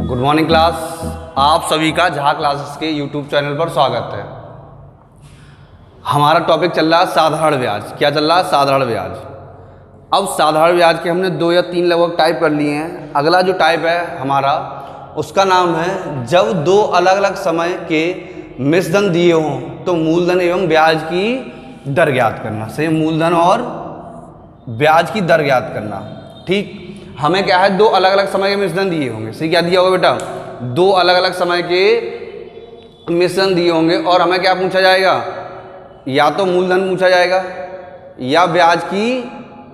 Good morning class. आप सभी का जहाँ क्लासेस के यूट्यूब चैनल पर स्वागत है। हमारा टॉपिक चल रहा है साधारण ब्याज। क्या चल रहा है? साधारण ब्याज। अब साधारण ब्याज के हमने 2 या 3 लगभग टाइप कर लिए हैं। अगला जो टाइप है हमारा, उसका नाम है जब 2 अलग अलग समय के मिश्रधन दिए हों तो मूलधन एवं ब्याज की दर ज्ञात करना। सही, मूलधन और ब्याज की दर ज्ञात करना। ठीक, हमें क्या है, 2 अलग अलग समय के मिश्रण दिए होंगे। सही, क्या दिया होगा बेटा? 2 अलग अलग समय के मिश्रण दिए होंगे और हमें क्या पूछा जाएगा? या तो मूलधन पूछा जाएगा या ब्याज की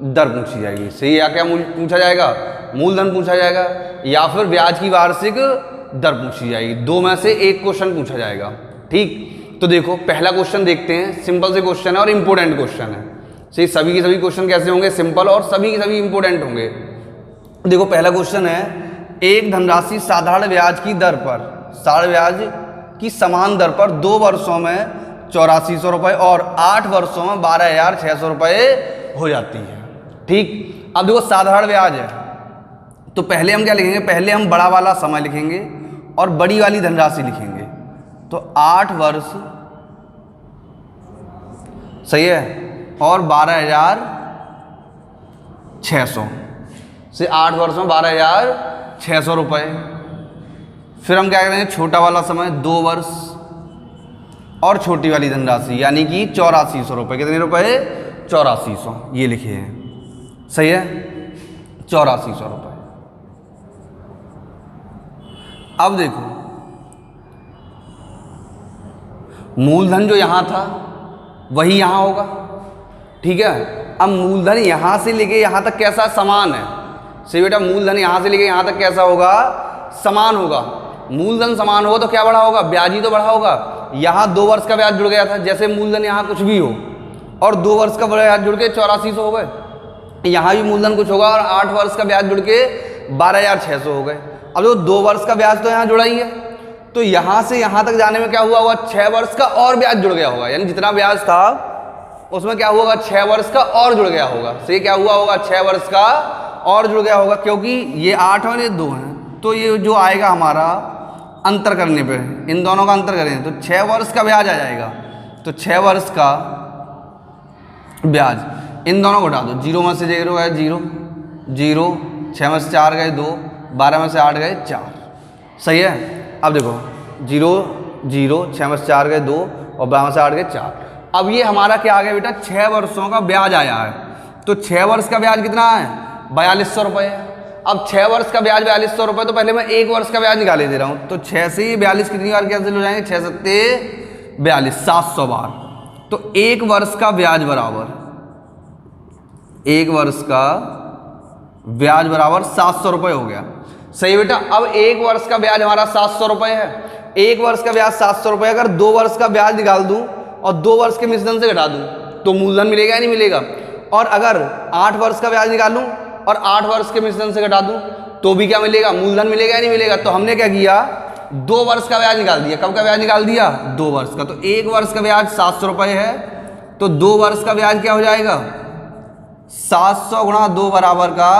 दर पूछी जाएगी। सही, या क्या पूछा जाएगा? मूलधन पूछा जाएगा या फिर ब्याज की वार्षिक दर पूछी जाएगी। 2 में से एक क्वेश्चन पूछा जाएगा। ठीक, तो देखो पहला क्वेश्चन देखते हैं। सिंपल से क्वेश्चन है और इंपॉर्टेंट क्वेश्चन है। सही, सभी के सभी क्वेश्चन कैसे होंगे? सिंपल और सभी के सभी इंपॉर्टेंट होंगे। देखो पहला क्वेश्चन है, एक धनराशि साधारण ब्याज की दर पर, साधारण ब्याज की समान दर पर 2 वर्षों में 8400 रुपये और 8 वर्षों में 12600 रुपये हो जाती है। ठीक, अब देखो साधारण ब्याज है तो पहले हम क्या लिखेंगे? पहले हम बड़ा वाला समय लिखेंगे और बड़ी वाली धनराशि लिखेंगे। तो 8 वर्ष, सही है, और 12600 से 8 वर्ष में 12600 रुपये। फिर हम क्या करेंगे? छोटा वाला समय 2 वर्ष और छोटी वाली धनराशि यानी कि 8400 रुपये। कितने रुपए? 8400, ये लिखे हैं। सही है, 8400 रुपये। अब देखो मूलधन जो यहां था वही यहां होगा। ठीक है, अब मूलधन यहां से लेके यहां तक कैसा? समान है। सही बेटा, मूलधन यहां से लेके यहां तक कैसा होगा? समान होगा। मूलधन समान होगा तो क्या बढ़ा होगा? ब्याज ही तो बढ़ा होगा। यहां 2 वर्ष का ब्याज जुड़ गया था, जैसे मूलधन यहां कुछ भी हो और 2 वर्ष का ब्याज जुड़ के 8400 हो गए। यहां भी मूलधन कुछ होगा और 8 वर्ष का ब्याज जुड़ के 12600 हो गए। अब जो 2 वर्ष का ब्याज तो यहां जुड़ा ही है, तो यहां से यहां तक जाने में क्या हुआ होगा? 6 वर्ष का और ब्याज जुड़ गया होगा। यानी जितना ब्याज था उसमें क्या हुआ होगा? 6 वर्ष का और जुड़ गया होगा। सही, क्या हुआ होगा? 6 वर्ष का और जुड़ गया होगा, क्योंकि ये 8 और ये 2 हैं। तो ये जो आएगा हमारा अंतर करने पे, इन दोनों का अंतर करें तो 6 वर्ष का ब्याज आ जाएगा। तो 6 वर्ष का ब्याज, इन दोनों को हटा दो। 0 में से 0 गए 0 0, 6 में से 4 गए 2, 12 में से 8 गए 4। सही है, अब देखो 0 0, 6 में से 4 गए 2 और 12 में से 8 गए 4। अब ये हमारा क्या आ गया बेटा? 6 वर्षों का ब्याज आया है। तो 6 वर्ष का ब्याज कितना है? 4200 रुपये है। अब 6 वर्ष का ब्याज 4200 रुपये, तो पहले मैं 1 वर्ष का ब्याज निकाले दे रहा हूँ। तो 6 से 42 कितनी बार कैंसिल हो जाएंगे? 6 सत्ते 42, 700 बार। तो 1 वर्ष का ब्याज बराबर, 1 वर्ष का ब्याज बराबर 700 रुपये हो गया। सही बेटा, अब 1 वर्ष का ब्याज हमारा 700 रुपये है। 1 वर्ष का ब्याज 700 रुपये, अगर 2 वर्ष का ब्याज निकाल दूं और 2 वर्ष के मिश्रण से घटा दूं तो मूलधन मिलेगा या नहीं मिलेगा? और अगर 8 वर्ष का ब्याज निकालूं और 8 वर्ष के मिश्रण से घटा दूं तो भी क्या मिलेगा? मूलधन मिलेगा या नहीं मिलेगा? तो हमने क्या किया? 2 वर्ष का ब्याज निकाल दिया। कब का ब्याज निकाल दिया? 2 वर्ष का। तो 1 वर्ष का ब्याज 700 रुपये है, तो 2 वर्ष का ब्याज क्या हो जाएगा? 700 गुणा 2 बराबर का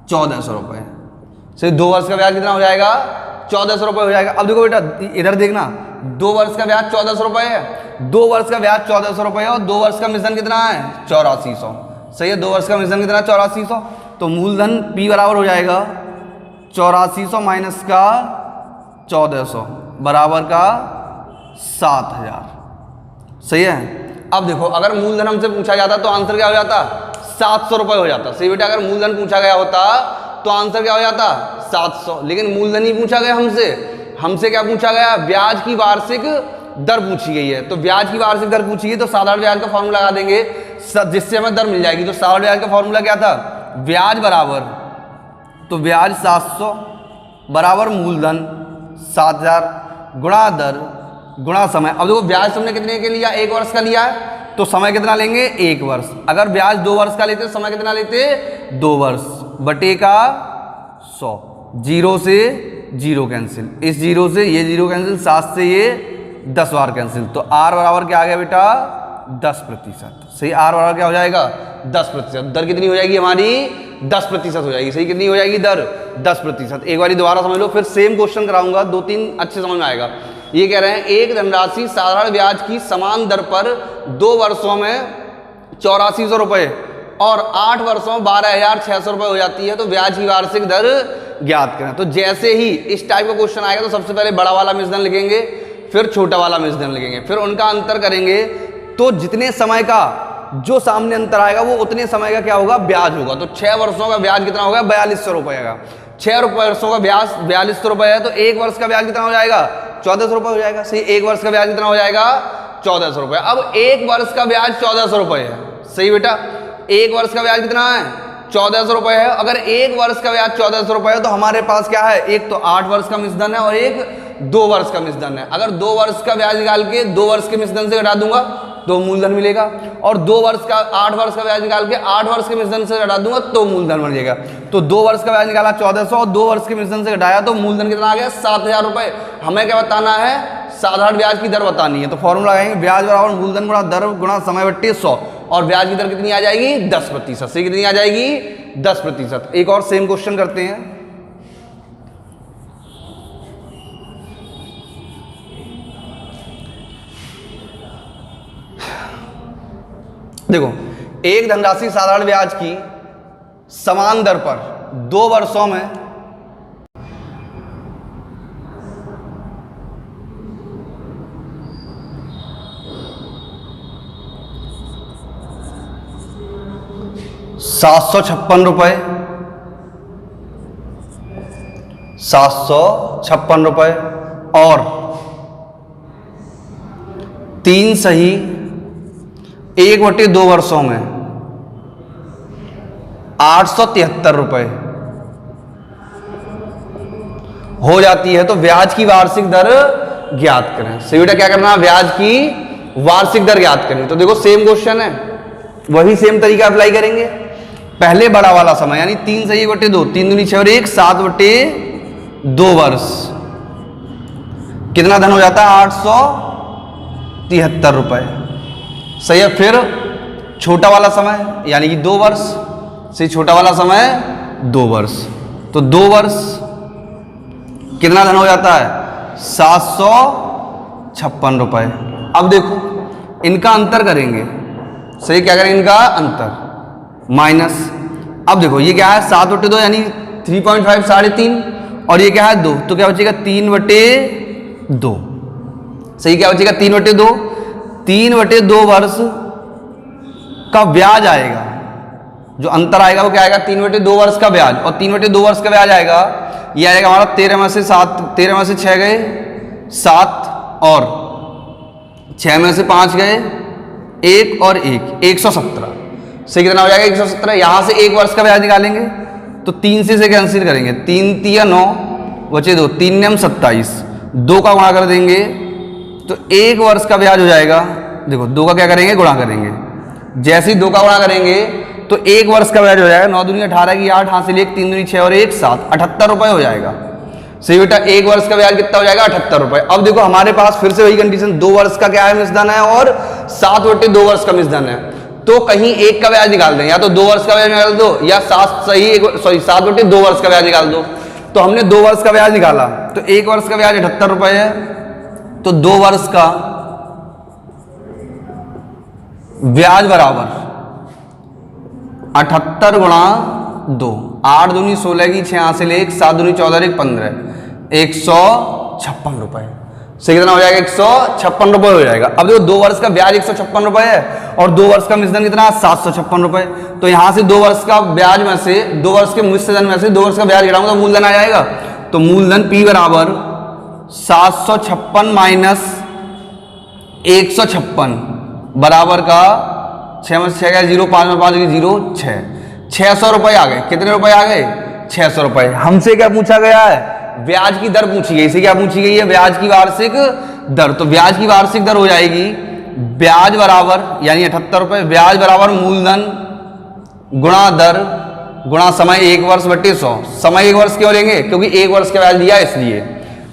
1400 रुपये। सिर्फ 2 वर्ष का ब्याज कितना हो जाएगा? 1400 रुपये हो जाएगा। अब देखो बेटा इधर देखना, 2 वर्ष का ब्याज 1400 रुपये है, 2 वर्ष का ब्याज 1400 रुपये है और 2 वर्ष का मिश्रण कितना है? 8400। सही है, 2 वर्ष का मिश्रण कितना? 8400। तो मूलधन P बराबर हो जाएगा 8400 माइनस का 1400 बराबर का 7000। सही है, अब देखो अगर मूलधन हमसे पूछा जाता तो आंसर क्या हो जाता? 700 रुपये हो जाता। सही बेटा, अगर मूलधन पूछा गया होता तो आंसर क्या हो जाता? 700। लेकिन मूलधन ही पूछा गया हमसे क्या पूछा गया? ब्याज की वार्षिक दर पूछी गई है। तो ब्याज की वार्षिक दर पूछी है तो साधारण ब्याज का फॉर्मूला लगा देंगे जिससे हमें दर मिल जाएगी। तो साधारण ब्याज का फॉर्मूला क्या था? ब्याज बराबर, तो ब्याज 700 बराबर मूलधन 7000 गुणा दर गुणा समय। अब देखो ब्याज तुमने कितने के लिया? 1 वर्ष का लिया है, तो समय कितना लेंगे? 1 वर्ष। अगर ब्याज 2 वर्ष का लेते समय कितना लेते? 2 वर्ष बटे का 100। 0 से 0 कैंसिल, इस 0 से ये 0 कैंसिल, 7 से ये 10 बार कैंसिल। तो R बराबर क्या आ गया बेटा? 10%। सही, R बराबर क्या हो जाएगा? 10%। दर कितनी हो जाएगी हमारी 10% हो जाएगी। सही, कितनी हो जाएगी दर 10%। एक बार दोबारा समझ लो, फिर सेम क्वेश्चन कराऊंगा, 2-3 अच्छे समझ में आएगा। ये कह रहे हैं एक धनराशि साधारण ब्याज की समान दर पर 2 वर्षों में 8400 रुपये और 8 वर्षों में 12,600 रुपये हो जाती है, तो ब्याज की वार्षिक दर ज्ञात करें। तो जैसे ही इस टाइप का क्वेश्चन आएगा तो सबसे पहले बड़ा वाला मिश्रण लिखेंगे, फिर छोटा वाला मिश्रण लिखेंगे, फिर उनका अंतर करेंगे। तो जितने समय का जो सामने अंतर आएगा वो उतने समय का क्या होगा, ब्याज होगा। तो 6 वर्षों का ब्याज कितना होगा, 4200 रुपये का। 6 वर्षों का ब्याज 4200 रुपये है, तो 1 वर्ष का ब्याज कितना हो जाएगा, 1400 रुपये हो जाएगा। सही, 1 वर्ष का ब्याज कितना हो जाएगा, 1400 रुपये। अब 1 वर्ष का ब्याज 1400 रुपये है। सही बेटा, 1 वर्ष का ब्याज कितना है, 1400 रुपये है। अगर 1 वर्ष का ब्याज 1400 रुपये है तो हमारे पास क्या है, एक तो 8 वर्ष का मिश्रण है और एक 2 वर्ष का मिश्रण है। अगर 2 वर्ष का ब्याज निकाल के 2 वर्ष के मिश्रण से घटा दूंगा तो मूलधन मिलेगा, और 8 वर्ष का ब्याज निकाल के 8 वर्ष के मिश्रण से घटा दूंगा तो मूलधन बन जाएगा। तो 2 वर्ष का ब्याज निकाला 1400 और 2 वर्ष के मिश्रण से घटाया तो मूलधन कितना आ गया, 7000 रुपये। हमें क्या बताना है, साधारण ब्याज की दर बतानी है। तो फॉर्मूला लगाएंगे, ब्याज बराबर मूलधन गुणा दर गुणा समय बट्टे 100, और ब्याज की दर कितनी आ जाएगी, 10%। सही, कितनी आ जाएगी, 10%। एक और सेम क्वेश्चन करते हैं। देखो, एक धनराशि साधारण ब्याज की समान दर पर 2 वर्षों में 756 रुपये, 756 रुपये और 3 सही 1/2 वर्षों में 873 रुपये हो जाती है, तो ब्याज की वार्षिक दर ज्ञात करें। सही बेटा, क्या करना है, ब्याज की वार्षिक दर ज्ञात करनी। तो देखो सेम क्वेश्चन है, वही सेम तरीका अप्लाई करेंगे। पहले बड़ा वाला समय यानी 3 सही 1/2, 3 दूनी 6 और 1 7/2 वर्ष, कितना धन हो जाता है, 873 रुपये। सही है। फिर छोटा वाला समय यानी कि 2 वर्ष, सही, छोटा वाला समय 2 वर्ष, तो 2 वर्ष कितना धन हो जाता है, 756 रुपये। अब देखो इनका अंतर करेंगे। सही, क्या करेंगे, इनका अंतर माइनस। अब देखो ये क्या है, 7/2 यानी 3.5 3.5, और ये क्या है 2, तो क्या बचेगा 3/2। सही, क्या बचेगा 3/2। 3/2 वर्ष का ब्याज आएगा, जो अंतर आएगा वो क्या आएगा, 3/2 वर्ष का ब्याज, और 3/2 वर्ष का ब्याज आएगा, ये आएगा हमारा 13 में से 6 गए 7, और 6 में से 5 गए 1 और 1, 117। से कितना हो जाएगा, 117। यहां से 1 वर्ष का ब्याज निकालेंगे तो 3 से कैंसिल करेंगे, 3 3 9 बचे 2, 3 9 27, 2 का गुणा कर देंगे तो 1 वर्ष का ब्याज हो जाएगा। देखो 2 का क्या करेंगे, गुणा करेंगे। जैसे ही 2 का गुणा करेंगे तो 1 वर्ष का ब्याज हो जाएगा, 9 दूनी 18 की 8, हासिल 1, 3 दूनी 6 और 1 7, 78 रुपये हो जाएगा। सही बेटा, 1 वर्ष का ब्याज कितना हो जाएगा, 78 रुपये। अब देखो हमारे पास फिर से वही कंडीशन, 2 वर्ष का क्या है मिश्रण है और 7/2 वर्ष का मिश्रण है, तो कहीं एक का ब्याज निकाल दें, या तो 2 वर्ष का ब्याज निकाल दो या 7/2 वर्ष का ब्याज निकाल दो। तो हमने 2 वर्ष का ब्याज निकाला, तो 1 वर्ष का ब्याज 78 रुपये है, तो 2 वर्ष का ब्याज बराबर 78 गुणा 2, 8 दूनी 16 की 6 हासिल 1, 7 दूनी 14 1 15, 156 रुपये। सही, कितना हो जाएगा, 156 रुपये हो जाएगा। अब देखो 2 वर्ष का ब्याज 156 रुपये है और 2 वर्ष का मिश्रण कितना, 756 रुपये। तो यहां से 2 वर्ष का ब्याज में से, 2 वर्ष के मिश्रण में से 2 वर्ष का ब्याज गिराऊंगा तो मूलधन आ जाएगा। तो मूलधन P बराबर 756 माइनस 156 बराबर का 6 में 6 गया 0, 5 में 5 0, 600 रुपये आ गए। कितने रुपए आ गए, 600 रुपये। हमसे क्या पूछा गया है, ब्याज की दर पूछी गई। इसे क्या पूछी गई है, ब्याज की वार्षिक दर। तो ब्याज की वार्षिक दर हो जाएगी ब्याज बराबर यानी 78 रुपये, ब्याज बराबर मूलधन गुणा दर गुणा समय 1 वर्ष बट्टे 100। समय 1 वर्ष क्यों लेंगे, क्योंकि 1 वर्ष का ब्याज दिया इसलिए।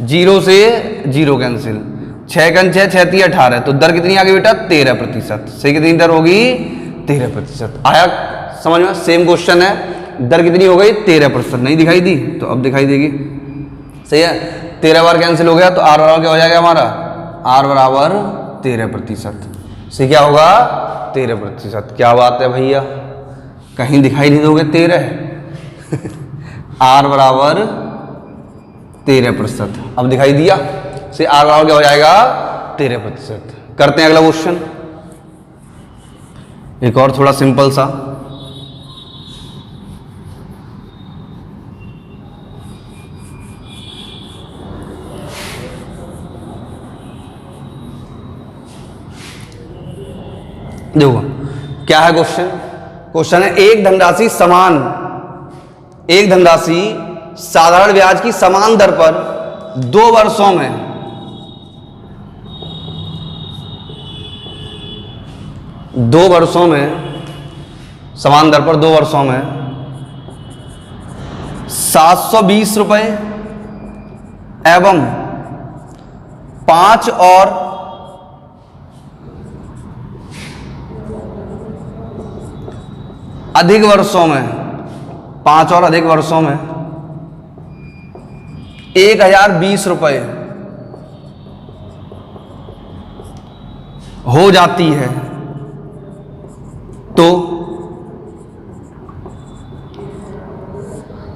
0 से 0 कैंसिल, 6 6 6 18, तो दर कितनी आ गई बेटा, 13%। सही, कितनी दर होगी, 13%। आया समझ में? सेम क्वेश्चन है, दर कितनी हो गई 13%, नहीं दिखाई दी तो अब दिखाई देगी। सही है, 13 बार कैंसिल हो गया तो आर बराबर क्या हो जाएगा हमारा, आर बराबर 13%। से क्या होगा 13%। क्या बात है भैया, कहीं दिखाई नहीं दोगे 13 आर बराबर 13%। अब दिखाई दिया, से आर बराबर क्या हो जाएगा 13%। करते हैं अगला क्वेश्चन, एक और थोड़ा सिंपल सा। देखो क्या है क्वेश्चन, क्वेश्चन है एक धनराशि साधारण ब्याज की समान दर पर 2 वर्षों में समान दर पर 2 वर्षों में 720 रुपए एवं 5 और अधिक वर्षों में 1020 रुपए हो जाती है तो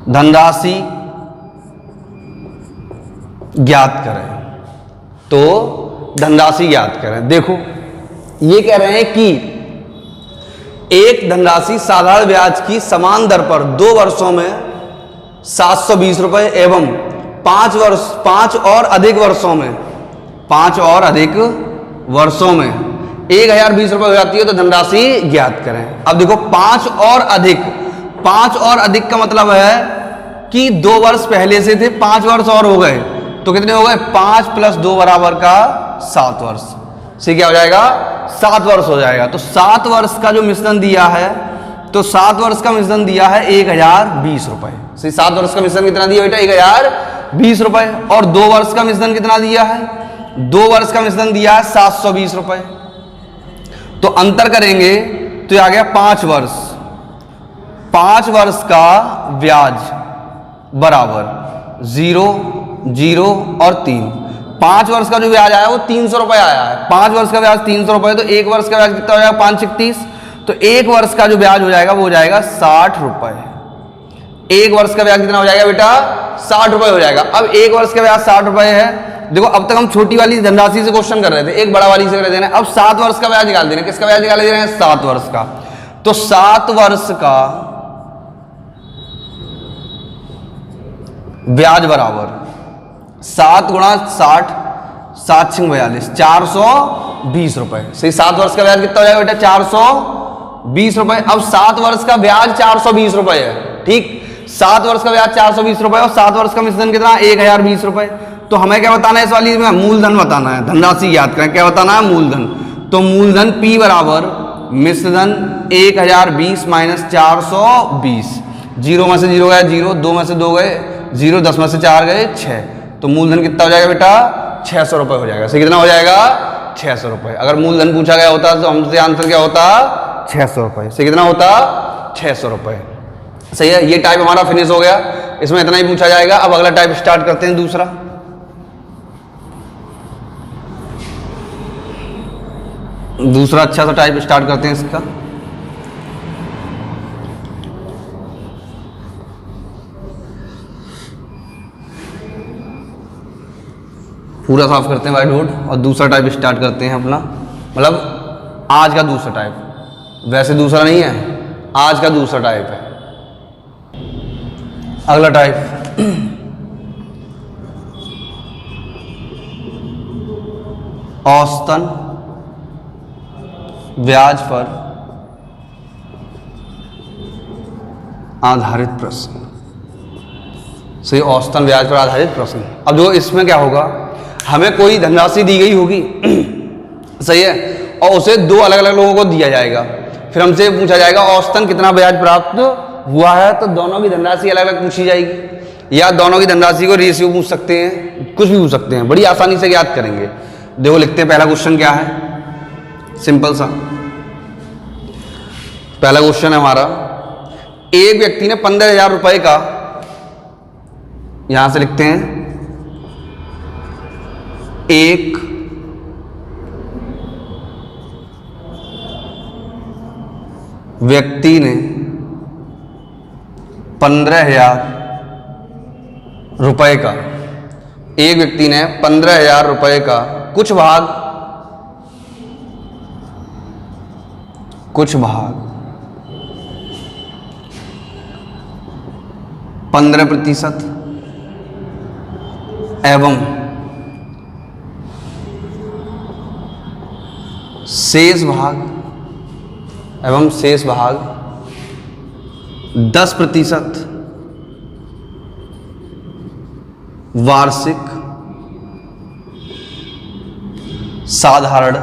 धनराशि ज्ञात करें। देखो ये कह रहे हैं कि एक धनराशि साधारण ब्याज की समान दर पर 2 वर्षों में 720 रुपए एवं 5 और अधिक वर्षों में 1020 रुपए हो जाती है तो धनराशि ज्ञात करें। अब देखो 5 और अधिक का मतलब है कि 2 वर्ष पहले से थे, 5 वर्ष और हो गए तो कितने हो गए, 5 + 2 बराबर का 7 वर्ष। से क्या हो जाएगा 7 वर्ष हो जाएगा। तो 7 वर्ष का जो मिश्रण दिया है, तो 7 वर्ष का मिश्रण दिया है 1020 रुपए। 7 वर्ष का मिश्रण कितना दिया बेटा 1020 रुपए। और 2 वर्ष का मिश्रण कितना दिया है, 2 वर्ष का मिश्रण दिया है 720 रुपए। तो अंतर करेंगे तो ये आ गया 5 वर्ष। 5 वर्ष का ब्याज बराबर 0, 0 और 3। 5 वर्ष का जो ब्याज आया वो 300 रुपए आया है। 5 वर्ष का ब्याज 300 रुपए, तो 1 वर्ष का ब्याज कितना हो जाएगा 5 × 30, तो 1 वर्ष का जो ब्याज हो जाएगा वो हो जाएगा 60 रुपए। 1 वर्ष का ब्याज कितना हो जाएगा बेटा 60 रुपए हो जाएगा। अब 1 वर्ष का ब्याज 60 रुपए है। देखो अब तक हम छोटी वाली धनराशि से क्वेश्चन कर रहे थे, एक बड़ा वाली से कर रहे थे। अब 7 वर्ष का ब्याज निकाल देना। किसका ब्याज निकाल दे रहे हैं 7 वर्ष का। तो 7 वर्ष का ब्याज बराबर 7 × 60, 7 × 42, 420 रुपए। सही, 7 वर्ष का ब्याज कितना हो जाएगा बेटा 420 रुपए। अब 7 वर्ष का ब्याज 420 रुपए है, ठीक। 7 वर्ष का ब्याज 420 रुपए और 7 वर्ष का मिश्रण कितना 1020 रुपए। तो हमें क्या बताना है इस वाली में, मूलधन बताना है। धनराशि याद करें, क्या बताना है मूलधन। तो मूलधन P बराबर मिश्रधन 1020 - 420। 0 में से 0 गया 0, 2 में से 2 गए 0, 10 में से 4 गए 6। तो मूलधन कितना हो जाएगा बेटा 600 रुपए हो जाएगा। सही, कितना हो जाएगा 600 रुपए। अगर मूलधन पूछा गया होता तो हमसे आंसर क्या होता 600 रुपए। सही, कितना होता 600 रुपए। सही है, ये टाइप हमारा फिनिश हो गया। इसमें इतना ही पूछा जाएगा। अब अगला टाइप स्टार्ट करते हैं, दूसरा अच्छा सा टाइप स्टार्ट करते हैं इसका। पूरा साफ करते हैं व्हाइट बोर्ड और दूसरा टाइप स्टार्ट करते हैं अपना, मतलब आज का दूसरा टाइप। वैसे दूसरा नहीं है, आज का दूसरा टाइप है। अगला टाइप औसतन ब्याज पर आधारित प्रश्न। सही, औसतन ब्याज पर आधारित प्रश्न। अब जो इसमें क्या होगा, हमें कोई धनराशि दी गई होगी सही है, और उसे 2 अलग अलग लोगों को दिया जाएगा। फिर हमसे पूछा जाएगा औसतन कितना ब्याज प्राप्त हुआ है। तो दोनों की धनराशि अलग अलग पूछी जाएगी, या दोनों की धनराशि को रेशियो पूछ सकते हैं, कुछ भी पूछ सकते हैं। बड़ी आसानी से याद करेंगे। देखो लिखते हैं, पहला क्वेश्चन क्या है, सिंपल सा। पहला क्वेश्चन है हमारा, एक व्यक्ति ने 15,000 रुपए का, यहां से लिखते हैं, एक व्यक्ति ने 15,000 रुपए का, एक व्यक्ति ने 15,000 रुपए का कुछ भाग 15% एवं शेष भाग 10% वार्षिक साधारण,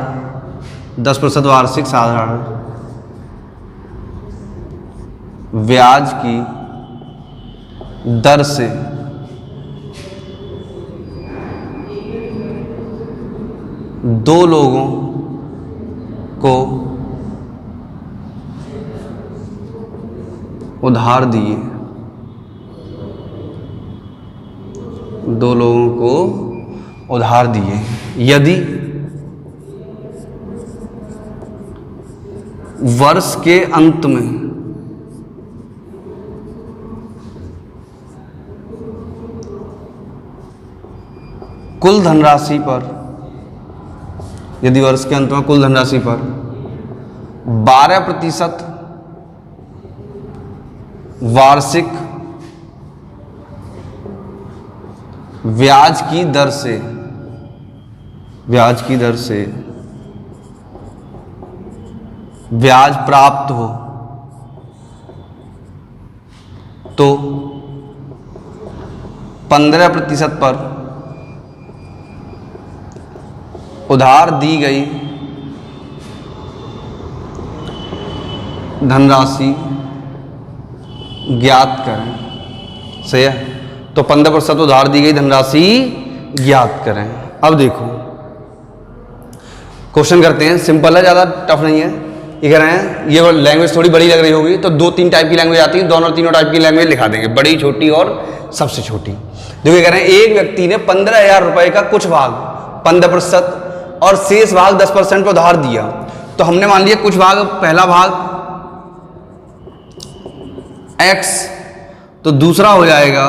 10% वार्षिक साधारण ब्याज की दर से दो लोगों को उधार दिए, यदि वर्ष के अंत में कुल धनराशि पर 12% वार्षिक ब्याज की दर से ब्याज प्राप्त हो तो 15% पर उधार दी गई धनराशि ज्ञात करें। सही है, तो 15% उधार दी गई धनराशि ज्ञात करें। अब देखो क्वेश्चन करते हैं, सिंपल है, ज़्यादा टफ नहीं है। ये कह रहे हैं, ये लैंग्वेज थोड़ी बड़ी लग रही होगी तो 2-3 टाइप की लैंग्वेज आती है, दोनों तीनों टाइप की लैंग्वेज लिखा देंगे, बड़ी, छोटी और सबसे छोटी। देखो ये कह रहे हैं, एक व्यक्ति ने 15,000 रुपए का कुछ भाग 15% और शेष भाग 10% पर उधार दिया। तो हमने मान लिया कुछ भाग, पहला भाग x, तो दूसरा हो जाएगा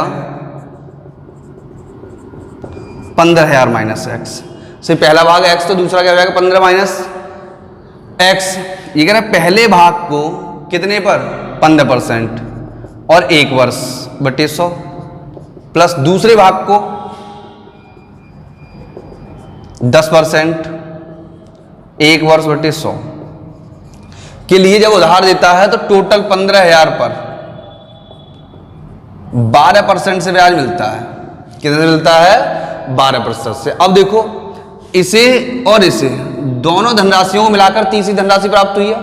15,000 माइनस x से, पहला भाग x तो दूसरा क्या हो जाएगा 15 माइनस x। ये कह रहे हैं पहले भाग को कितने पर 15% और 1 वर्ष बटे 100 प्लस दूसरे भाग को 10% 1 वर्ष बटे 100 के लिए जब उधार देता है तो टोटल 15,000 पर 12% से ब्याज मिलता है। कितने से मिलता है? 12% से। अब देखो इसे और इसे दोनों धनराशियों को मिलाकर तीसरी धनराशि प्राप्त हुई है।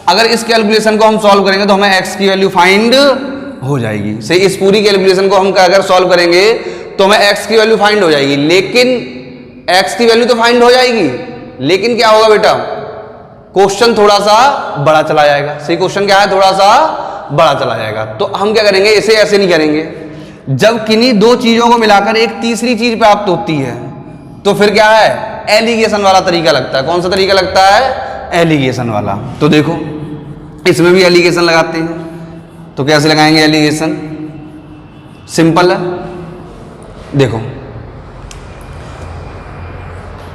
अगर इस कैलकुलेशन को हम सॉल्व करेंगे तो हमें x की वैल्यू फाइंड हो जाएगी। सही, इस पूरी कैलकुलेशन को हम अगर सॉल्व करेंगे तो हमें x की वैल्यू फाइंड हो जाएगी, लेकिन x की वैल्यू तो फाइंड हो जाएगी, लेकिन क्या होगा बेटा, क्वेश्चन थोड़ा सा बड़ा चला जाएगा। सही, क्वेश्चन क्या है, थोड़ा सा बड़ा चला जाएगा। तो हम क्या करेंगे, इसे ऐसे नहीं करेंगे। जब किन्हीं दो चीजों को मिलाकर एक तीसरी चीज प्राप्त होती है तो फिर क्या है, एलिगेशन वाला तरीका लगता है। कौन सा तरीका लगता है? एलिगेशन वाला। तो देखो इसमें भी एलिगेशन लगाते हैं, तो कैसे लगाएंगे एलिगेशन? सिंपल है, देखो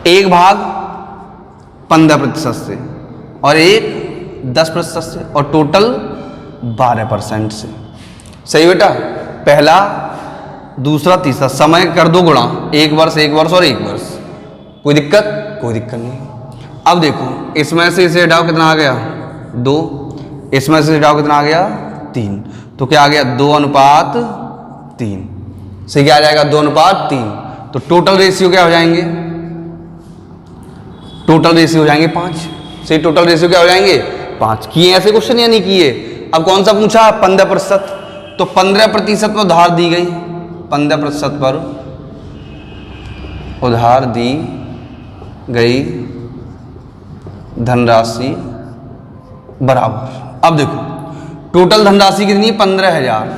एक भाग 15% से और एक 10% से और टोटल 12% से। सही बेटा, पहला दूसरा तीसरा, समय कर दो गुणा, 1 वर्ष 1 वर्ष और 1 वर्ष। कोई दिक्कत? कोई दिक्कत नहीं। अब देखो इसमें से इसे हटाओ, कितना आ गया 2, इसमें से हटाओ कितना आ गया 3, तो क्या आ गया 2:3। सही, क्या आ जाएगा 2:3। तो टोटल रेशियो क्या हो जाएंगे? टोटल रेशियो हो जाएंगे 5। सही, टोटल रेशियो क्या हो जाएंगे 5। किए ऐसे क्वेश्चन या नहीं किए? अब कौन सा पूछा? 15%। तो 15% पर उधार दी गई, 15% पर उधार दी गई धनराशि बराबर। अब देखो टोटल धनराशि कितनी है 15,000।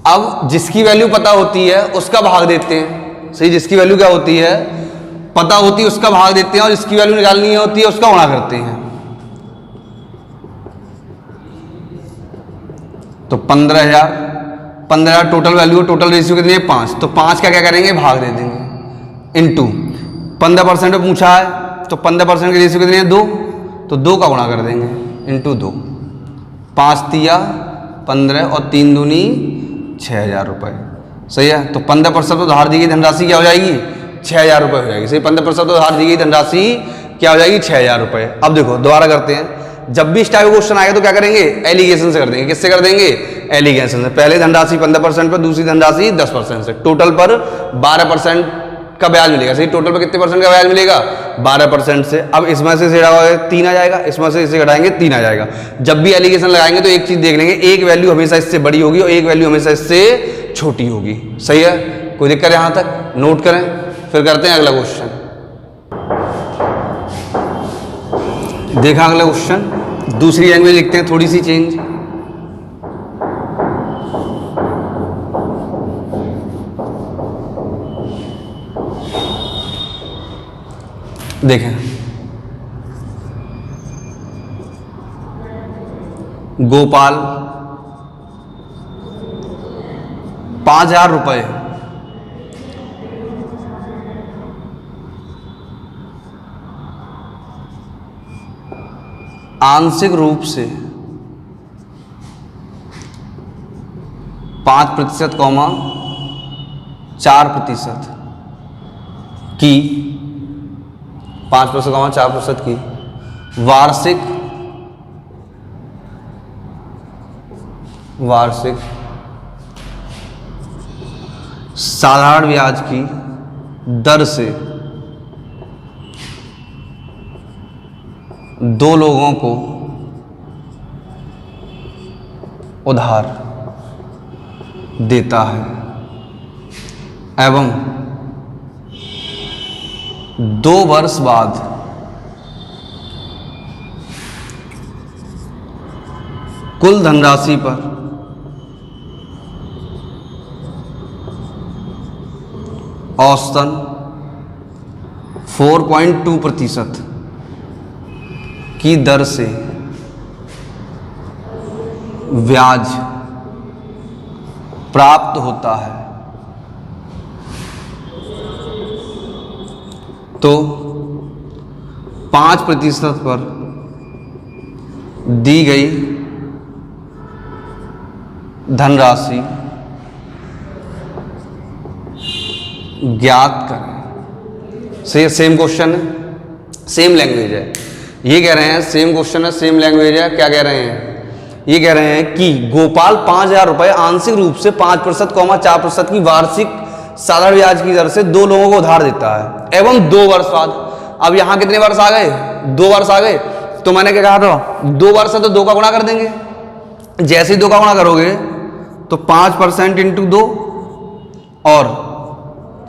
अब जिसकी वैल्यू पता होती है उसका भाग देते हैं, सही, जिसकी वैल्यू क्या होती है पता होती है उसका भाग देते हैं, और जिसकी वैल्यू निकालनी होती है उसका गुणा करते हैं। तो 15,000 टोटल वैल्यू, टोटल रेशियो कितनी है 5, तो 5 का क्या करेंगे भाग दे देंगे इनटू 15% में पूछा है तो 15% की रेशियो कितनी है 2, तो 2 का गुणा कर देंगे इनटू 2। 5 तिया 15 और 3 दूनी 6,000 रुपये, सही है। तो 15% तो उधार दी गई धनराशि क्या हो जाएगी 6,000 रुपये हो जाएगी, सही। 15% तो उधार दी गई धनराशि क्या हो जाएगी 6,000 रुपये। अब देखो दोबारा करते हैं, जब भी इस टाइप का क्वेश्चन आएगा तो क्या करेंगे एलिगेशन से कर देंगे। किससे कर देंगे एलिगेशन से। पहले धनराशि 15% पर, दूसरी धनराशि 10% से, टोटल पर 12% का ब्याज मिलेगा, सही। टोटल पर कितने परसेंट का ब्याज मिलेगा 12% से। अब इसमें से 3 आ जाएगा, इसमें से इसे घटाएंगे 3 आ जाएगा। जब भी एलिगेशन लगाएंगे तो एक चीज देख लेंगे, एक वैल्यू हमेशा इससे बड़ी होगी और एक वैल्यू हमेशा इससे छोटी होगी, सही है। कोई दिक्कत है यहां तक, नोट करें, फिर करते हैं अगला क्वेश्चन। देखा अगला क्वेश्चन, दूसरी लैंग्वेज लिखते हैं, थोड़ी सी चेंज। देखें, गोपाल 5,000 रुपये आंशिक रूप से 5% 4% की 5% 4% की वार्षिक साधारण ब्याज की दर से 2 लोगों को उधार देता है एवं 2 वर्ष बाद कुल धनराशि पर औसतन 4.2% की दर से ब्याज प्राप्त होता है, तो 5% पर दी गई धनराशि ज्ञात करें। सेम क्वेश्चन है, सेम लैंग्वेज है। ये कह रहे हैं सेम क्वेश्चन है, सेम लैंग्वेज है। क्या कह रहे हैं, ये कह रहे हैं कि गोपाल 5,000 रुपये आंशिक रूप से 5% 4% की वार्षिक साधारण ब्याज की दर से 2 लोगों को उधार देता है एवं 2 वर्ष बाद। अब यहां कितने वर्ष आ गए 2 वर्ष आ गए, तो मैंने क्या कहा था 2 वर्ष है तो 2 का गुणा कर देंगे। जैसे ही 2 का गुणा करोगे तो 5% इंटू 2 और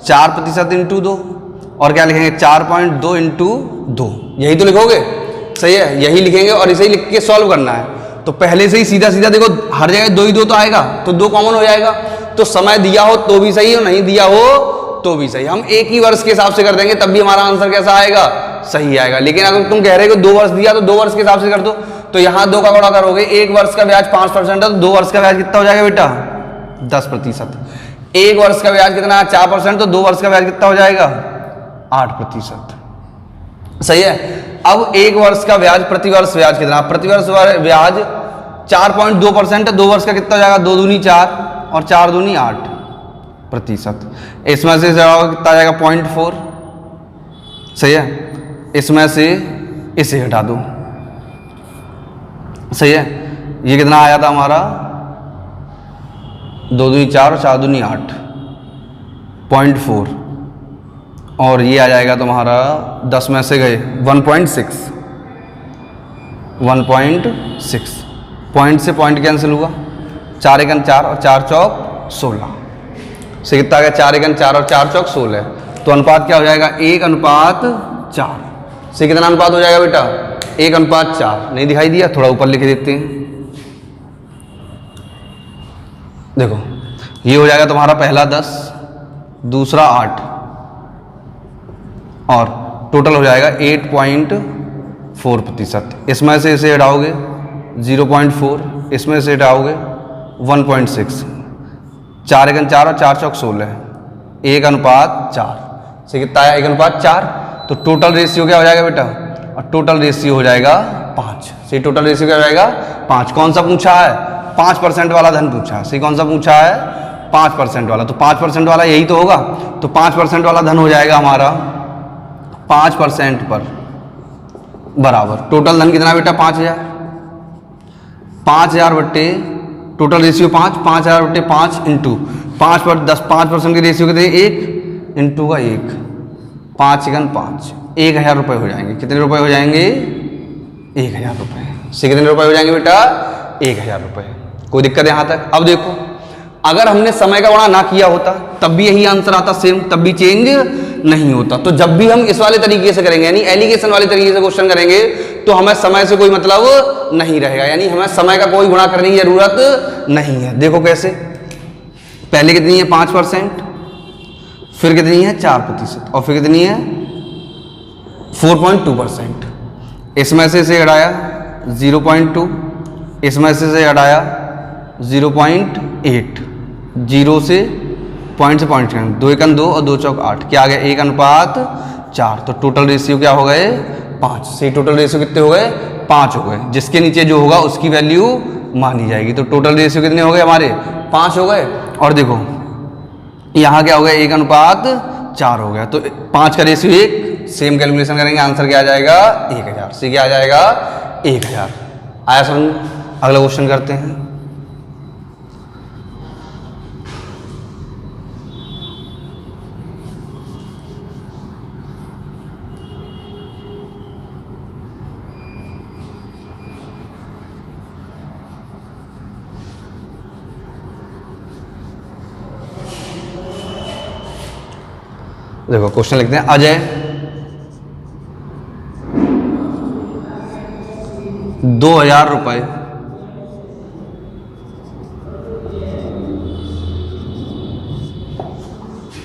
4% इंटू 2 और क्या लिखेंगे 4.2 इंटू 2, यही तो लिखोगे, सही है, यही लिखेंगे और इसे ही लिख के सॉल्व करना है। तो पहले से ही सीधा सीधा देखो, हर जगह 2 ही 2 तो आएगा, तो 2 कॉमन हो जाएगा। तो समय दिया हो तो भी सही और नहीं दिया हो तो भी सही, हम एक ही वर्ष के हिसाब से कर देंगे तब भी हमारा आंसर कैसा आएगा सही आएगा। लेकिन अगर तुम कह रहे हो 2 वर्ष दिया तो 2 वर्ष के हिसाब से कर दो, तो यहां 2 का गुणा करोगे, 1 वर्ष का ब्याज 5% है तो 2 वर्ष का ब्याज कितना हो जाएगा बेटा 10%। 1 वर्ष का ब्याज कितना है 4%, तो 2 वर्ष का ब्याज कितना हो जाएगा 8%, सही है। अब 1 वर्ष का ब्याज प्रतिवर्ष ब्याज कितना, प्रतिवर्ष ब्याज 4.2% है, 2 वर्ष का कितना हो जाएगा 2 दूनी 4 और 4 दूनी 8%। इसमें से कितना आ जाएगा 0.4, सही है। इसमें से इसे हटा दो, सही है। ये कितना आया था हमारा 2 दूनी 4 और 4 दूनी 8.4 और ये आ जाएगा तुम्हारा 10 में से गए 1.6 पॉइंट से पॉइंट कैंसिल हुआ, 4 एकन 4 और 4 चौक 16 से कितना आ गया 4 एकन 4 और 4 चौक 16, तो अनुपात क्या हो जाएगा 1:4 से कितना अनुपात हो जाएगा बेटा 1:4 नहीं दिखाई दिया, थोड़ा ऊपर लिख देते हैं। देखो ये हो जाएगा तुम्हारा पहला 10, दूसरा 8 और टोटल हो जाएगा 8.4%। इसमें से इसे हटाओगे 0.4, इसमें से हटाओगे 1.6, 4 × 4 और 4 × 16, 1:4 से कितना है 1:4। तो टोटल रेशियो क्या हो जाएगा बेटा, और टोटल रेशियो हो जाएगा 5। सही, टोटल रेशियो क्या हो जाएगा 5। कौन सा पूछा है, 5% वाला धन पूछा है। सही, कौन सा पूछा है 5% वाला, तो 5% वाला यही तो होगा। तो 5% वाला धन हो जाएगा हमारा 5% पर बराबर टोटल धन कितना बेटा 5000। 5000 बट्टे टोटल रेशियो 5, 5000 बट्टे 5 इंटू 5 पर 10, 5% के रेशियो कितने 1 इंटू का 1, 5 × 5, 1000 रुपये हो जाएंगे। कितने रुपए हो जाएंगे 1000 रुपये। से कितने रुपए हो जाएंगे बेटा 1000 रुपये। कोई दिक्कत है यहाँ तक। अब देखो अगर हमने समय का गुणा ना किया होता तब भी यही आंसर आता सेम, तब भी चेंज नहीं होता। तो जब भी हम इस वाले तरीके से करेंगे यानी एलिगेशन वाले तरीके से क्वेश्चन करेंगे तो हमें समय से कोई मतलब नहीं रहेगा, यानी हमें समय का कोई गुणा करने की जरूरत नहीं है। देखो कैसे, पहले कितनी है 5%, फिर कितनी है 4% और फिर कितनी है 4.2%। इसमें से इसे हटाया 0.2, इसमें से हटाया 0.8, 0 से पॉइंट 2 × 2 और 2 × 8 क्या आ गया 1:4। तो टोटल रेशियो क्या हो गए 5। से टोटल रेशियो कितने हो गए 5 हो गए। जिसके नीचे जो होगा उसकी वैल्यू मानी जाएगी। तो टोटल रेशियो कितने हो गए हमारे 5 हो गए। और देखो यहाँ क्या हो गया 1:4 हो गया। तो 5 का रेशियो 1, सेम कैलकुलेशन करेंगे आंसर क्या आ जाएगा 1000। से क्या आ जाएगा 1000। आया समझ। अगला क्वेश्चन करते हैं। देखो क्वेश्चन लिखते हैं। अजय 2000 रुपये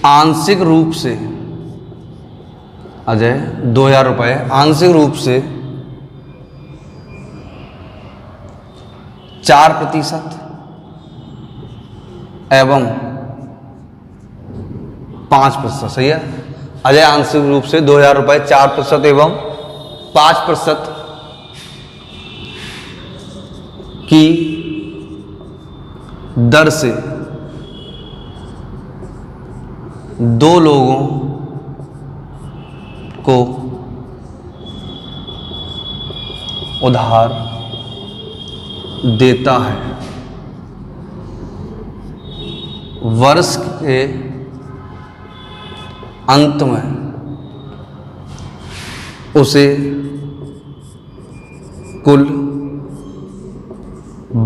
आंशिक रूप से, अजय 2000 रुपये आंशिक रूप से 4% एवं 5%। सही है। अजय आंशिक रूप से 2000 रुपये 4% एवं 5% की दर से 2 लोगों को उधार देता है। वर्ष के अंत में उसे कुल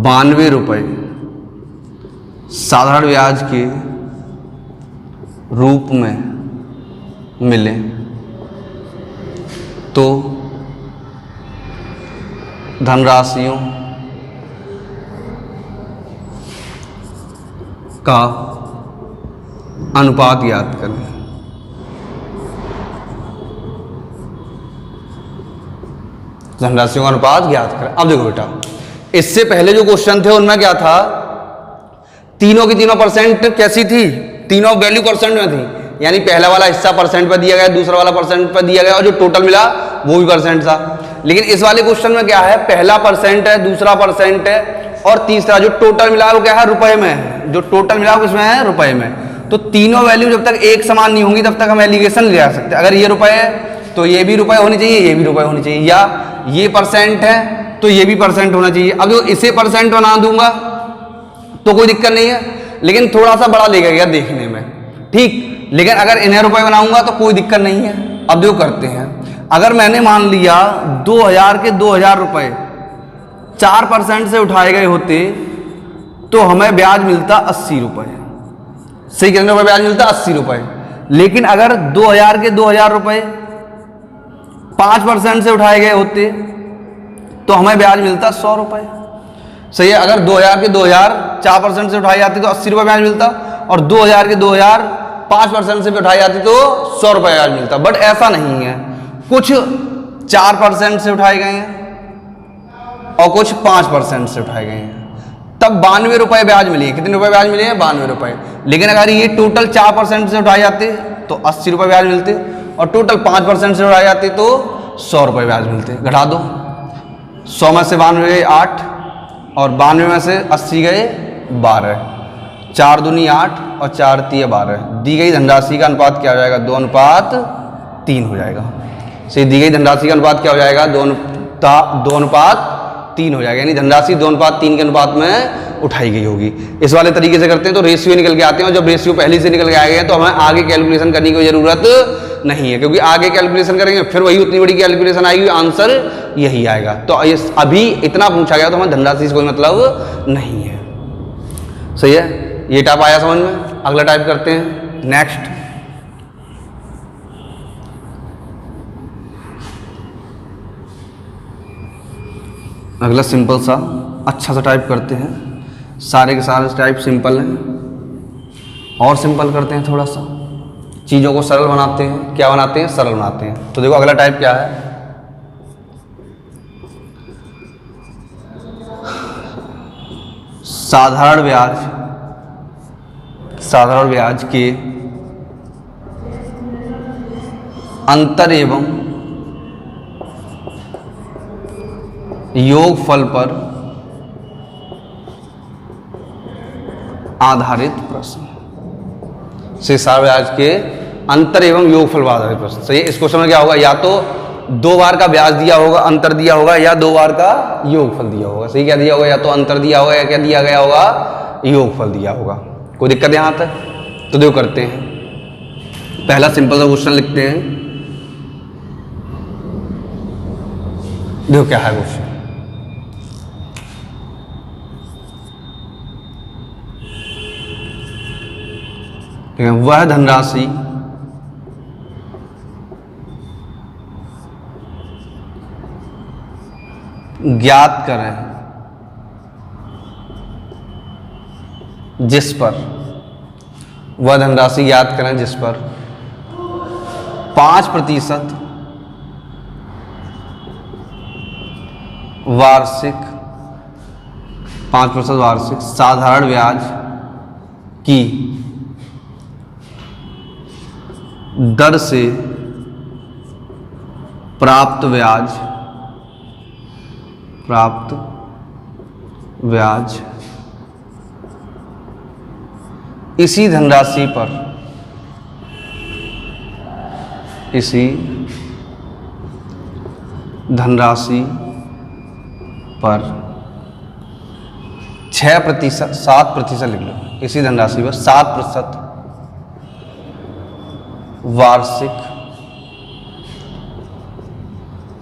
92 रुपये साधारण ब्याज के रूप में मिले तो धनराशियों का अनुपात याद करें। धनराशियों का अनुपात ज्ञात करें। अब देखो बेटा इससे पहले जो क्वेश्चन थे उनमें क्या था, तीनों की तीनों परसेंट कैसी थी, तीनों वैल्यू परसेंट में थी। यानी पहला वाला हिस्सा परसेंट पर दिया गया, दूसरा वाला परसेंट पर दिया गया और जो टोटल मिला वो भी परसेंट था। लेकिन इस वाले क्वेश्चन में क्या है, पहला परसेंट है, दूसरा परसेंट है और तीसरा जो टोटल मिला है वो क्या है रुपए में है। जो टोटल मिला वो किसमें है रुपए में। तो तीनों वैल्यू जब तक एक समान नहीं होंगी तब तक हम एलिगेशन ले आ सकते। अगर ये रुपए है तो ये भी रुपए होने चाहिए, ये भी रुपए होने चाहिए, या ये परसेंट है तो ये भी परसेंट होना चाहिए। अब जो इसे परसेंट बना दूंगा तो कोई दिक्कत नहीं है, लेकिन थोड़ा सा बड़ा लगेगा देखने में, ठीक। लेकिन अगर इन्हें रुपए बनाऊंगा तो कोई दिक्कत नहीं है। अब जो करते हैं, अगर मैंने मान लिया 2000 के 2000 रुपए 4% से उठाए गए होते तो हमें ब्याज मिलता 80 रुपए। सही, कितने रुपए ब्याज मिलता 80 रुपए। लेकिन अगर 2000 के 2000 रुपए 5% से उठाए गए होते तो हमें ब्याज मिलता 100 रुपये। सही है। अगर 2000 के 2000 4% से उठाई जाती तो 80 रुपये ब्याज मिलता, और 2000 के 2000 5% से भी उठाई जाती तो 100 रुपये ब्याज मिलता। बट ऐसा नहीं है, कुछ 4% से उठाए गए हैं और कुछ 5% से उठाए गए हैं, तब 92 रुपये ब्याज मिली है। कितने रुपए ब्याज मिले हैं? 92 रुपये। लेकिन अगर ये टोटल 4% से उठाए जाते तो 80 रुपये ब्याज मिलते, और टोटल 5% से उठाए जाते तो 100 रुपये ब्याज मिलते। घटा दो, 100 में से 92 गए 8, और 92 में से 80 गए 12, 4 दूनी 8 और 4 तिया 12। दी गई धनराशि का अनुपात क्या हो जाएगा? 2:3 हो जाएगा। सही, दी गई धनराशि का अनुपात क्या हो जाएगा? 2:3 हो जाएगा, यानी धनराशि 2:3 के अनुपात में उठाई गई होगी। इस वाले तरीके से करते हैं तो रेशियो निकल के आते हैं, और जब रेशियो पहले से निकल के आ गए हैं तो हमें आगे कैलकुलेशन करने की जरूरत नहीं है, क्योंकि आगे कैलकुलेशन करेंगे फिर वही उतनी बड़ी कैलकुलेशन आएगी, आंसर यही आएगा। तो अभी इतना पूछा गया तो हमें धनराशि से कोई मतलब नहीं है। सही है, ये टाइप आया समझ में। अगला टाइप करते हैं, नेक्स्ट। अगला सिंपल सा अच्छा सा टाइप करते हैं। सारे के सारे टाइप सिंपल हैं, और सिंपल करते हैं थोड़ा सा, चीज़ों को सरल बनाते हैं। क्या बनाते हैं? सरल बनाते हैं। तो देखो अगला टाइप क्या है, साधारण ब्याज। साधारण ब्याज के अंतर एवं योगफल पर आधारित प्रश्न। से साधारण ब्याज के अंतर एवं योगफल पर आधारित प्रश्न। सही है। इस क्वेश्चन में क्या होगा? या तो 2 बार का ब्याज दिया होगा, अंतर दिया होगा, या 2 बार का योगफल दिया होगा। सही, क्या दिया होगा? या तो अंतर दिया होगा, या क्या दिया गया होगा? योगफल दिया होगा। कोई दिक्कत यहाँ तक? तो देखो करते हैं। पहला सिंपल सा क्वेश्चन लिखते हैं। देखो क्या है क्वेश्चन, वह धनराशि ज्ञात करें जिस पर, वह धनराशि ज्ञात करें जिस पर 5% वार्षिक 5% वार्षिक साधारण ब्याज की दर से प्राप्त ब्याज इसी धनराशि पर 6%, 7% लिख लो। इसी धनराशि पर 7% वार्षिक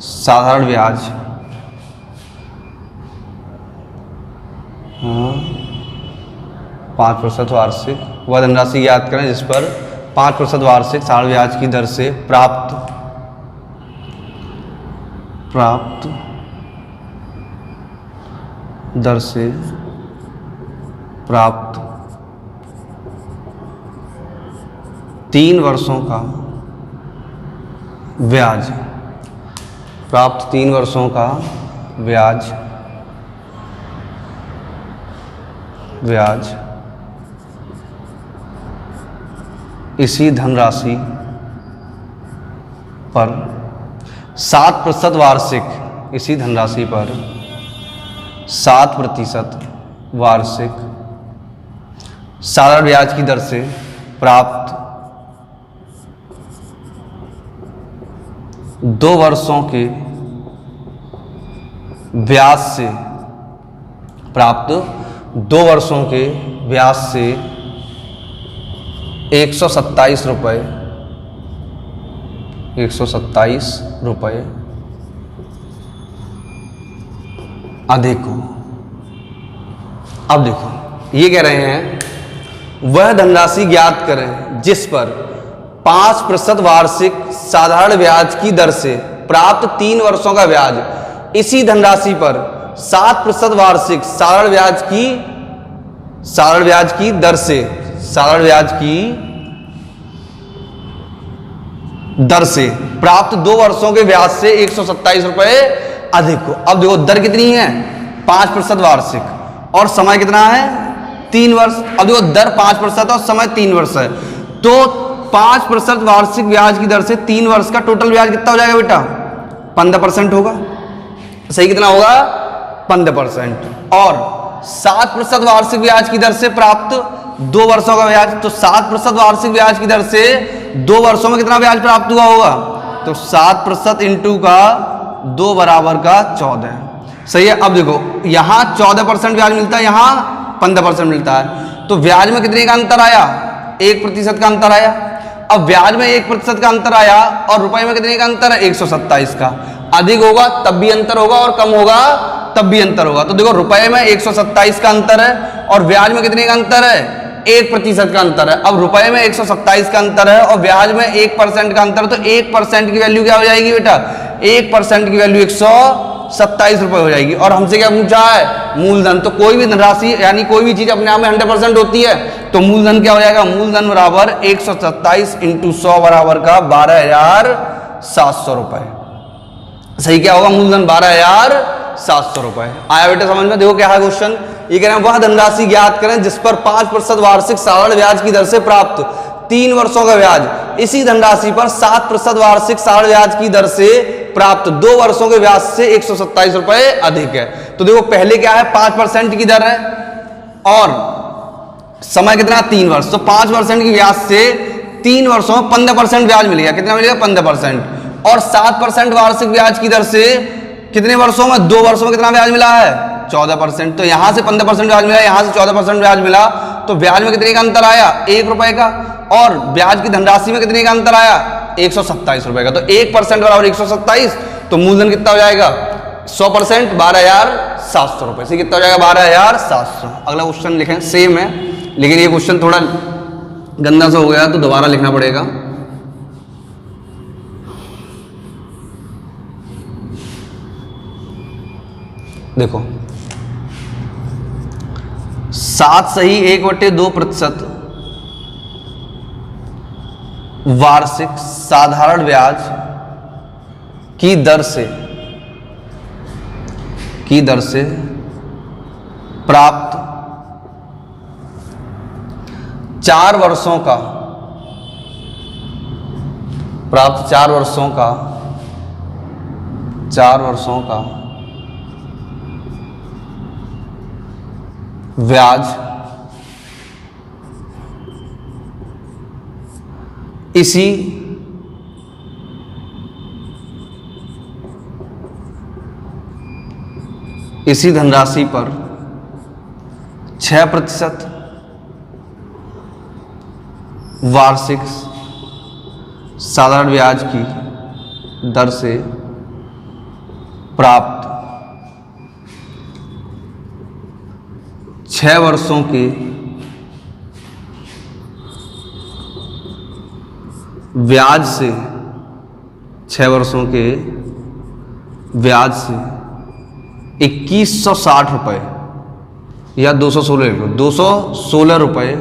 साधारण ब्याज 5% वार्षिक, वह धनराशि याद करें जिस पर 5% वार्षिक साधारण ब्याज की दर से प्राप्त 3 वर्षों का ब्याज, प्राप्त 3 वर्षों का ब्याज इसी धनराशि पर 7% वार्षिक, इसी धनराशि पर 7% वार्षिक साधारण ब्याज की दर से प्राप्त 2 वर्षों के ब्याज से, प्राप्त 2 वर्षों के ब्याज से 127 रुपये अधिक हो। अब देखो ये कह रहे हैं वह धनराशि ज्ञात करें जिस पर 5% वार्षिक साधारण ब्याज की दर से प्राप्त 3 वर्षों का ब्याज इसी धनराशि पर 7% वार्षिक साधारण ब्याज की दर से प्राप्त 2 वर्षों के ब्याज से 127 रुपए अधिक हो। अब देखो दर कितनी है 5% वार्षिक और समय कितना है 3 वर्ष। अब देखो दर 5% और समय 3 वर्ष है, तो 5% वार्षिक ब्याज की दर से 3 वर्ष का टोटल ब्याज कितना हो जाएगा बेटा 15% होगा। सही कितना होगा 15%। और 7% वार्षिक ब्याज की दर से प्राप्त 2 वर्षों का ब्याज, तो 7% वार्षिक ब्याज की दर से 2 वर्षों में कितना ब्याज प्राप्त हुआ होगा, तो 7% इंटू का 2 बराबर का 14। सही है। अब देखो यहां 14% ब्याज मिलता है, यहां 15% मिलता है, तो ब्याज में कितने का अंतर आया 1% का अंतर आया। अब ब्याज में 1% का अंतर आया और रुपए में कितने का अंतर है 127 का। अधिक होगा तब भी अंतर होगा और कम होगा तब भी अंतर होगा। तो देखो रुपए में 127 का अंतर है और ब्याज में कितने का अंतर है 1% का अंतर है। अब रुपए में 127 का अंतर है और ब्याज में 1% का अंतर है, तो 1% की वैल्यू क्या हो जाएगी बेटा 1% की वैल्यू 127 रुपए हो जाएगी। और हमसे क्या पूछा है मूलधन, तो कोई भी धनराशि यानी कोई भी चीज अपने आप में 100% होती है, तो मूलधन क्या हो जाएगा मूलधन बराबर 127 इंटू 100 बराबर का 12,700 रुपए। सही क्या होगा मूलधन 12,700 रुपए। आया बेटा समझ में। देखो क्या है क्वेश्चन, ये कह रहे हैं वह धनराशि ज्ञात करें जिस पर 5% वार्षिक साधारण ब्याज की दर से प्राप्त 3 वर्षों का ब्याज इसी धनराशि पर 7% वार्षिक साधारण ब्याज की दर से प्राप्त 2 वर्षों के ब्याज से 127 रुपए अधिक है। तो देखो पहले क्या है 5% की दर है और समय कितना 3 वर्ष, तो 5% की ब्याज से 3 वर्षों में 15% ब्याज मिलेगा। कितना मिलेगा 15%। और 7% वार्षिक ब्याज की दर से कितने वर्षों में 2 वर्षों में कितना ब्याज मिला है 14%। तो यहां से 15% ब्याज मिला, यहां से 14% ब्याज मिला, तो ब्याज में कितने का अंतर आया 1 रुपए का और ब्याज की धनराशि में कितने का अंतर आया 127 रुपए का। तो 1% बराबर 127, तो मूलधन कितना हो जाएगा 100% 12,700 रुपए से कितना हो जाएगा 12,700। अगला क्वेश्चन लिखें सेम है, लेकिन ये क्वेश्चन थोड़ा गंदा सा हो गया तो दोबारा लिखना पड़ेगा। देखो 7 सही 1/2% वार्षिक साधारण ब्याज की दर से प्राप्त 4 वर्षों का ब्याज इसी धनराशि पर 6% वार्षिक साधारण ब्याज की दर से प्राप्त 6 वर्षों के ब्याज से 2160 रुपए या 216 रुपए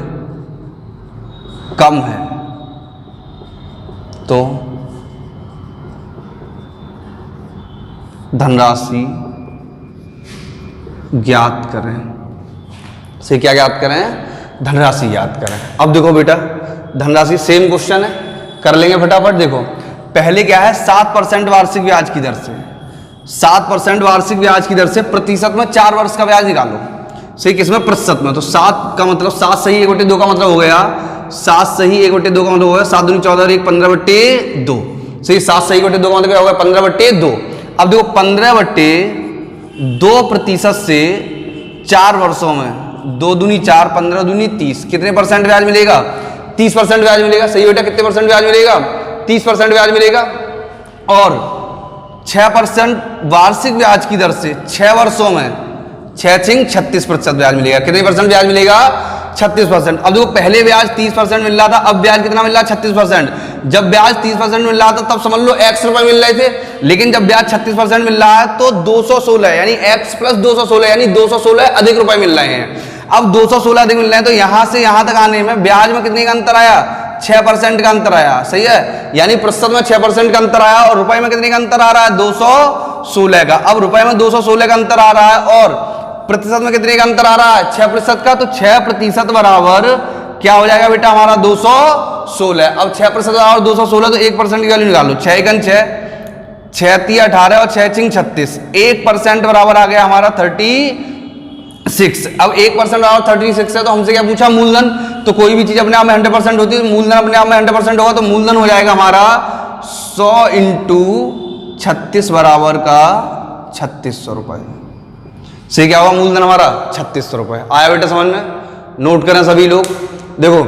कम है, तो धनराशि ज्ञात करें। से क्या ज्ञात करें धनराशि ज्ञात करें। अब देखो बेटा धनराशि सेम क्वेश्चन है, कर लेंगे फटाफट। देखो पहले क्या है 7% वार्षिक ब्याज की दर से 7% वार्षिक ब्याज की दर से प्रतिशत में 4 वर्ष का ब्याज निकालो। सही किसमें प्रतिशत में, तो 7 का मतलब 7 सही 1/2 का मतलब हो गया 7 सही 1/2 का मतलब हो गया 7 दूनी 14 और 1 15/2। सही 7 सही 1/2 का मतलब क्या होगा 15/2। अब देखो 15/2% से 4 वर्षों में 2 दूनी 4 15 दूनी 30 कितने % ब्याज मिलेगा 30% ब्याज मिलेगा। सही बेटा कितने % ब्याज मिलेगा 30% ब्याज मिलेगा। और 6% वार्षिक ब्याज की दर से 6 वर्षों में 36% ब्याज मिलेगा। कितने परसेंट ब्याज मिलेगा? 36%। अब देखो पहले ब्याज 30% मिल रहा था, अब ब्याज कितना मिल रहा है? 36%। जब ब्याज 30% मिल रहा था तब समझ लो x रुपए मिल रहे थे, लेकिन जब ब्याज 36% मिल रहा है तो 216 यानी x प्लस 216 यानी 216 अधिक रुपए मिल रहे हैं। अब 216 अधिक मिल रहे हैं तो यहां से यहां तक आने में ब्याज में कितने का अंतर आया? 6% का अंतर आया। सही है, यानी प्रतिशत में 6% का अंतर आया और रुपए में कितने का अंतर आ रहा है? 216 का। अब रुपए में 216 का अंतर आ रहा है और प्रतिशत में कितने का अंतर आ रहा है? 6% का। तो 6% बराबर क्या हो जाएगा बेटा हमारा? 216। अब 6% बराबर 216 तो 1% की वैल्यू निकालो। 6 एकन 6, 6 3 18 और 6 5 36। 1% बराबर आ गया हमारा 36। अब 1% बराबर 36 है तो हमसे क्या पूछा? मूलधन। तो कोई भी चीज अपने आप में 100% होती है तो मूलधन अपने आप में 100% होगा, तो मूलधन हो जाएगा हमारा 100 इंटू 36 बराबर का 3600 रुपए। सही क्या होगा? मूलधन हमारा 3600 रुपए। आया बेटा समझ में? नोट करें सभी लोग। देखो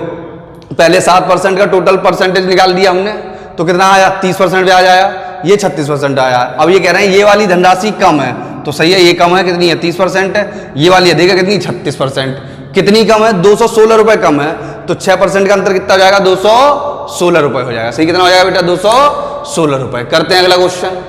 पहले 7% का टोटल परसेंटेज निकाल दिया हमने, तो कितना आया? 30% ब्याज आया, ये 36% आया। अब ये कह रहे हैं ये वाली धनराशि कम है, तो सही है, ये कम है। कितनी है? 30% है। ये वाली देखा कितनी? 36%। कितनी कम है? 216 रुपए कम है। तो 6% का अंतर कितना हो जाएगा? 216 रुपए हो जाएगा। सही कितना हो जाएगा बेटा? 216 रुपए। करते हैं अगला क्वेश्चन।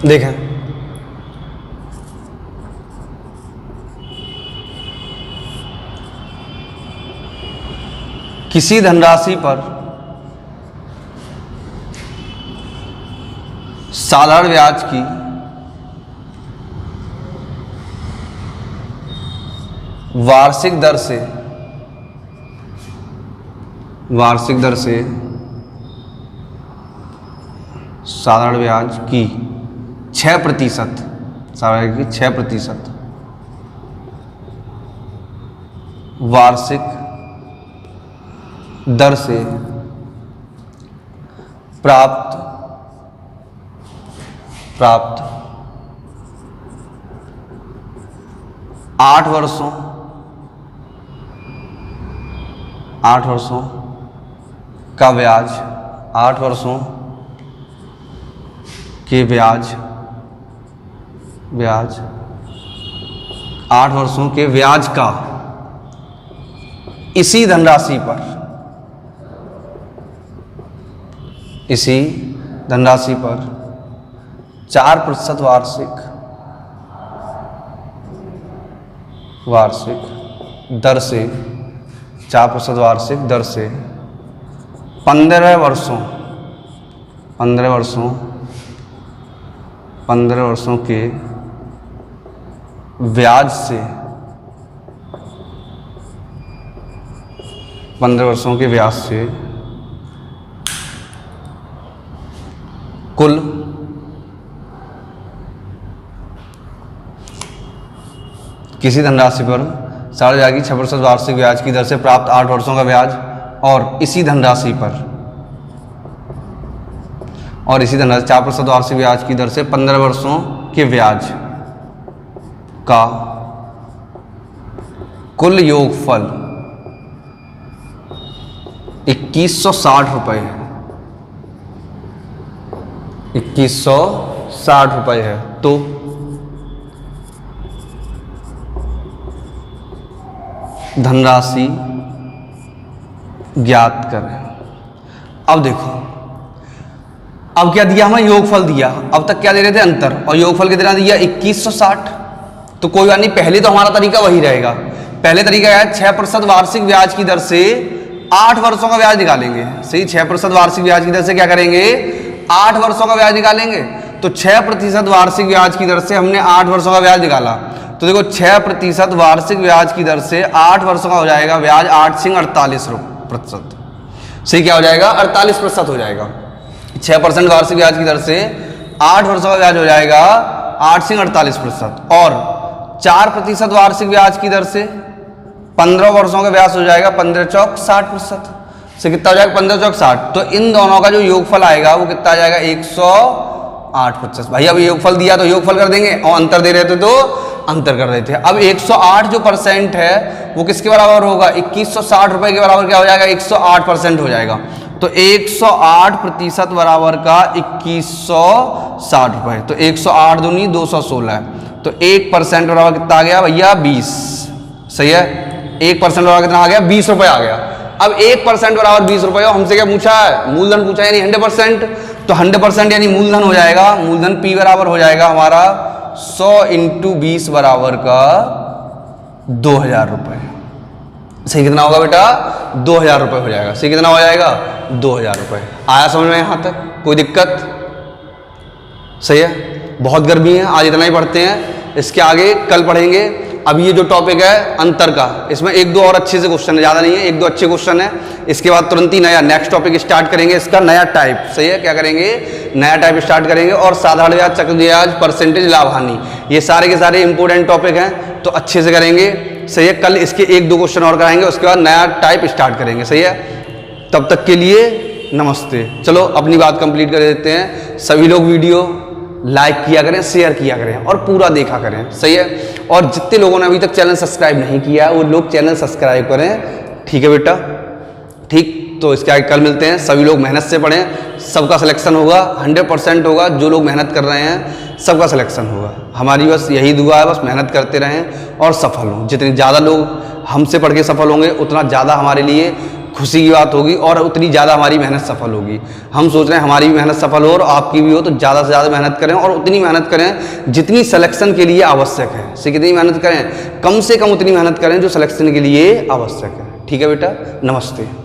देखें किसी धनराशि पर साधारण ब्याज की वार्षिक दर से साधारण ब्याज की 6%, साधारण की 6% वार्षिक दर से प्राप्त 8 वर्षों का ब्याज, 8 वर्षों के ब्याज 8 वर्षों के ब्याज का इसी धनराशि पर 4% वार्षिक दर से 4% वार्षिक दर से 15 वर्षों के ब्याज से 15 वर्षों के ब्याज से कुल किसी धनराशि पर साढ़े ब्याज की 6% वार्षिक ब्याज की दर से प्राप्त 8 वर्षों का ब्याज और इसी धनराशि पर 4% वार्षिक ब्याज की दर से 15 वर्षों के ब्याज का कुल योगफल 2160 रुपए है। 2160 रुपए है। तो धनराशि ज्ञात करें। अब देखो, अब क्या दिया हमें? योगफल दिया। अब तक क्या दे रहे थे? अंतर। और योगफल कितना दिया? 2160। तो कोई बात नहीं, पहले तो हमारा तरीका वही रहेगा। पहले तरीका है 6% वार्षिक ब्याज की दर से 8 वर्षों का ब्याज निकालेंगे। सही, 6% वार्षिक ब्याज की दर से क्या करेंगे? 8 वर्षों का ब्याज निकालेंगे। तो 6% वार्षिक ब्याज की दर से हमने 8 वर्षों का ब्याज निकाला। तो देखो 6% वार्षिक ब्याज की दर से 8 वर्षों का हो जाएगा ब्याज 8 सिंह 48%। सही क्या हो जाएगा? 48% हो जाएगा। 6% वार्षिक ब्याज की दर से 8 वर्षों का ब्याज हो जाएगा 8 सिंह 48%। और 4% वार्षिक ब्याज की दर से 15 वर्षों का ब्याज हो जाएगा 15 चौक 60%। से कितना हो जाएगा? 15 चौक 60। तो इन दोनों का जो योगफल आएगा वो कितना आ जाएगा? 8 25 भाई। अब योगफल दिया तो योगफल कर देंगे और अंतर दे रहे थे तो अंतर कर रहे थे। अब 108 जो परसेंट है वो किसके बराबर होगा? 2160 रुपए के बराबर क्या हो जाएगा? 108% हो जाएगा। तो 108% बराबर का 2160 रुपए। तो 108 दूनी 216 है। तो 1% बराबर कितना आ गया भैया? 20। सही है, 1% बराबर कितना आ गया? 20 रुपए आ गया। अब 1% बराबर 20 रुपए, हमसे क्या पूछा है? मूलधन पूछा, यानी 100%। तो 100% यानी मूलधन हो जाएगा, मूलधन P बराबर हो जाएगा हमारा 100 × 20 बराबर का 2000 रुपए। सही कितना होगा बेटा? 2000 रुपए हो जाएगा। सही कितना हो जाएगा? 2000 रुपए। आया समझ में यहाँ तक? कोई दिक्कत? सही है। बहुत गर्मी है, आज इतना ही पढ़ते हैं, इसके आगे कल पढ़ेंगे। अब ये जो टॉपिक है अंतर का, इसमें 1-2 और अच्छे से क्वेश्चन है, ज़्यादा नहीं है, 1-2 अच्छे क्वेश्चन है। इसके बाद तुरंत ही नया नेक्स्ट टॉपिक स्टार्ट करेंगे, इसका नया टाइप। सही है, क्या करेंगे? नया टाइप स्टार्ट करेंगे। और साधारण ब्याज, चक्रवृद्धि ब्याज, परसेंटेज, लाभ हानि, ये सारे के सारे इंपॉर्टेंट टॉपिक हैं, तो अच्छे से करेंगे। सही है, कल इसके 1-2 क्वेश्चन और कराएंगे, उसके बाद नया टाइप स्टार्ट करेंगे। सही है, तब तक के लिए नमस्ते। चलो अपनी बात कंप्लीट कर देते हैं। सभी लोग वीडियो लाइक किया करें, शेयर किया करें और पूरा देखा करें। सही है, और जितने लोगों ने अभी तक चैनल सब्सक्राइब नहीं किया वो लोग चैनल सब्सक्राइब करें। ठीक है बेटा? ठीक, तो इसके आगे कल मिलते हैं। सभी लोग मेहनत से पढ़ें, सबका सिलेक्शन होगा, 100% होगा। जो लोग मेहनत कर रहे हैं सबका सिलेक्शन होगा। हमारी बस यही दुआ है, बस मेहनत करते रहें और सफल हों। जितने ज़्यादा लोग हमसे पढ़ के सफल होंगे उतना ज़्यादा हमारे लिए खुशी की बात होगी और उतनी ज़्यादा हमारी मेहनत सफल होगी। हम सोच रहे हैं हमारी भी मेहनत सफल हो और आपकी भी हो, तो ज़्यादा से ज़्यादा मेहनत करें और उतनी मेहनत करें जितनी सिलेक्शन के लिए आवश्यक है। से कितनी मेहनत करें? कम से कम उतनी मेहनत करें जो सिलेक्शन के लिए आवश्यक है। ठीक है बेटा? नमस्ते।